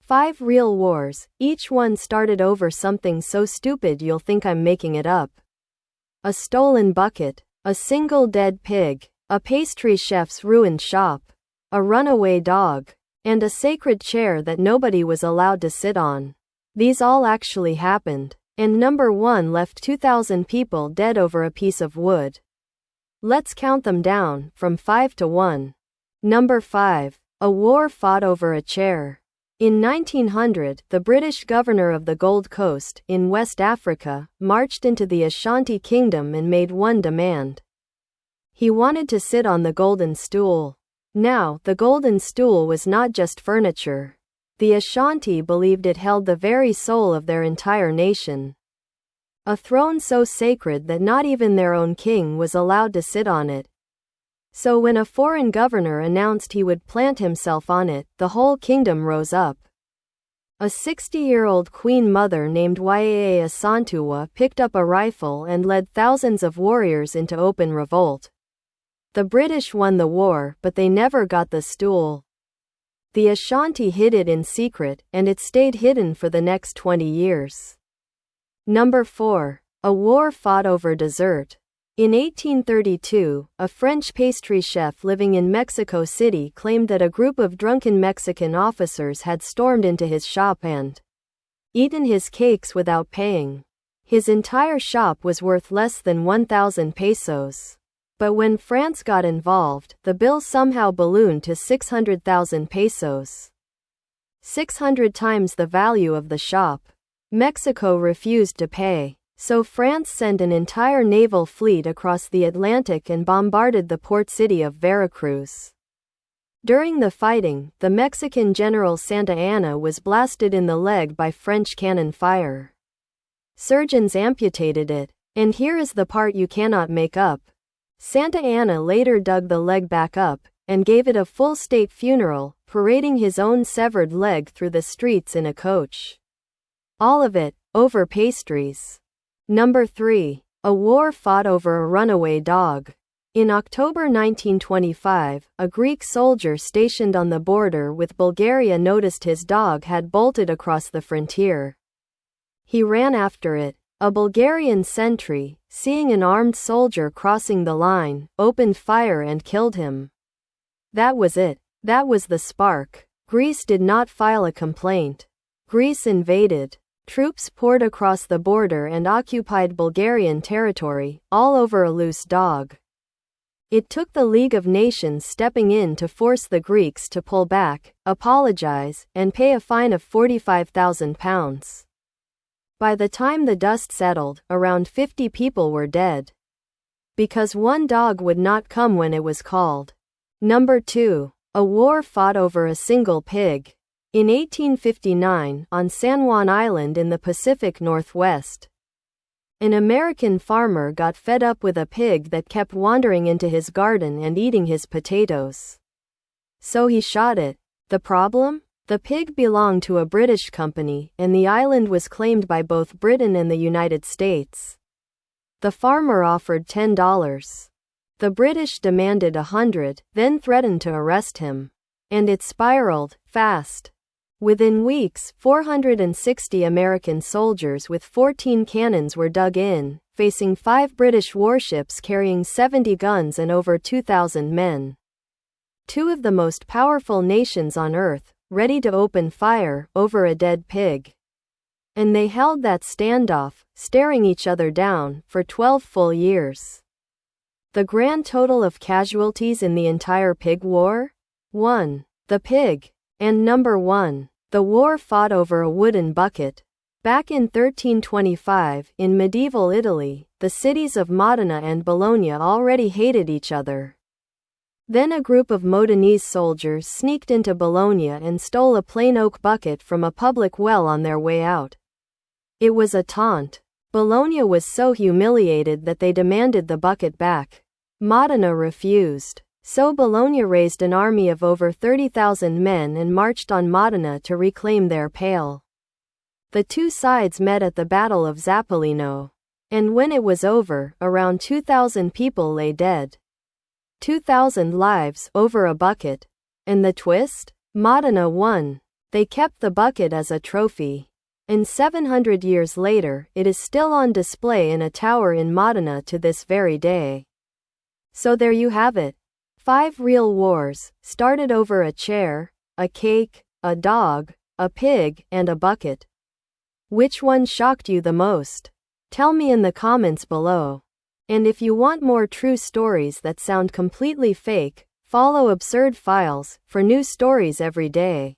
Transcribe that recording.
5 real wars, each one started over something so stupid you'll think I'm making it up. A stolen bucket, a single dead pig, a pastry chef's ruined shop, a runaway dog, and a sacred chair that nobody was allowed to sit on. These all actually happened, and number 1 left 2,000 people dead over a piece of wood. Let's count them down, from 5 to 1. Number 5. A war fought over a chair. In 1900, the British governor of the Gold Coast, in West Africa, marched into the Ashanti Kingdom and made one demand. He wanted to sit on the Golden Stool. Now, the Golden Stool was not just furniture. The Ashanti believed it held the very soul of their entire nation. A throne so sacred that not even their own king was allowed to sit on it. So when a foreign governor announced he would plant himself on it, the whole kingdom rose up. A 60-year-old queen mother named Yaya Asantewa picked up a rifle and led thousands of warriors into open revolt. The British won the war, but they never got the stool. The Ashanti hid it in secret, and it stayed hidden for the next 20 years. Number 4. A war fought over dessert. In 1832, a French pastry chef living in Mexico City claimed that a group of drunken Mexican officers had stormed into his shop and eaten his cakes without paying. His entire shop was worth less than 1,000 pesos. But when France got involved, the bill somehow ballooned to 600,000 pesos. 600 times the value of the shop. Mexico refused to pay, so France sent an entire naval fleet across the Atlantic and bombarded the port city of Veracruz. During the fighting, the Mexican general Santa Anna was blasted in the leg by French cannon fire. Surgeons amputated it, and here is the part you cannot make up. Santa Anna later dug the leg back up, and gave it a full state funeral, parading his own severed leg through the streets in a coach. All of it, over pastries. Number 3. A war fought over a runaway dog. In October 1925, a Greek soldier stationed on the border with Bulgaria noticed his dog had bolted across the frontier. He ran after it. A Bulgarian sentry, seeing an armed soldier crossing the line, opened fire and killed him. That was it. That was the spark. Greece did not file a complaint. Greece invaded. Troops poured across the border and occupied Bulgarian territory, all over a loose dog. It took the League of Nations stepping in to force the Greeks to pull back, apologize, and pay a fine of £45,000. By the time the dust settled, around 50 people were dead. Because one dog would not come when it was called. Number 2. A war fought over a single pig. In 1859, on San Juan Island in the Pacific Northwest, an American farmer got fed up with a pig that kept wandering into his garden and eating his potatoes. So he shot it. The problem? The pig belonged to a British company, and the island was claimed by both Britain and the United States. The farmer offered $10. The British demanded $100, then threatened to arrest him. And it spiraled, fast. Within weeks, 460 American soldiers with 14 cannons were dug in, facing 5 British warships carrying 70 guns and over 2,000 men. 2 of the most powerful nations on Earth, ready to open fire over a dead pig. And they held that standoff, staring each other down, for 12 full years. The grand total of casualties in the entire pig war? 1. The pig. And number 1. The war fought over a wooden bucket. Back in 1325, in medieval Italy, the cities of Modena and Bologna already hated each other. Then a group of Modenese soldiers sneaked into Bologna and stole a plain oak bucket from a public well on their way out. It was a taunt. Bologna was so humiliated that they demanded the bucket back. Modena refused. So Bologna raised an army of over 30,000 men and marched on Modena to reclaim their pail. The two sides met at the Battle of Zappolino. And when it was over, around 2,000 people lay dead. 2,000 lives over a bucket. And the twist? Modena won. They kept the bucket as a trophy. And 700 years later, it is still on display in a tower in Modena to this very day. So there you have it. 5 real wars, started over a chair, a cake, a dog, a pig, and a bucket. Which one shocked you the most? Tell me in the comments below. And if you want more true stories that sound completely fake, follow Absurd Files for new stories every day.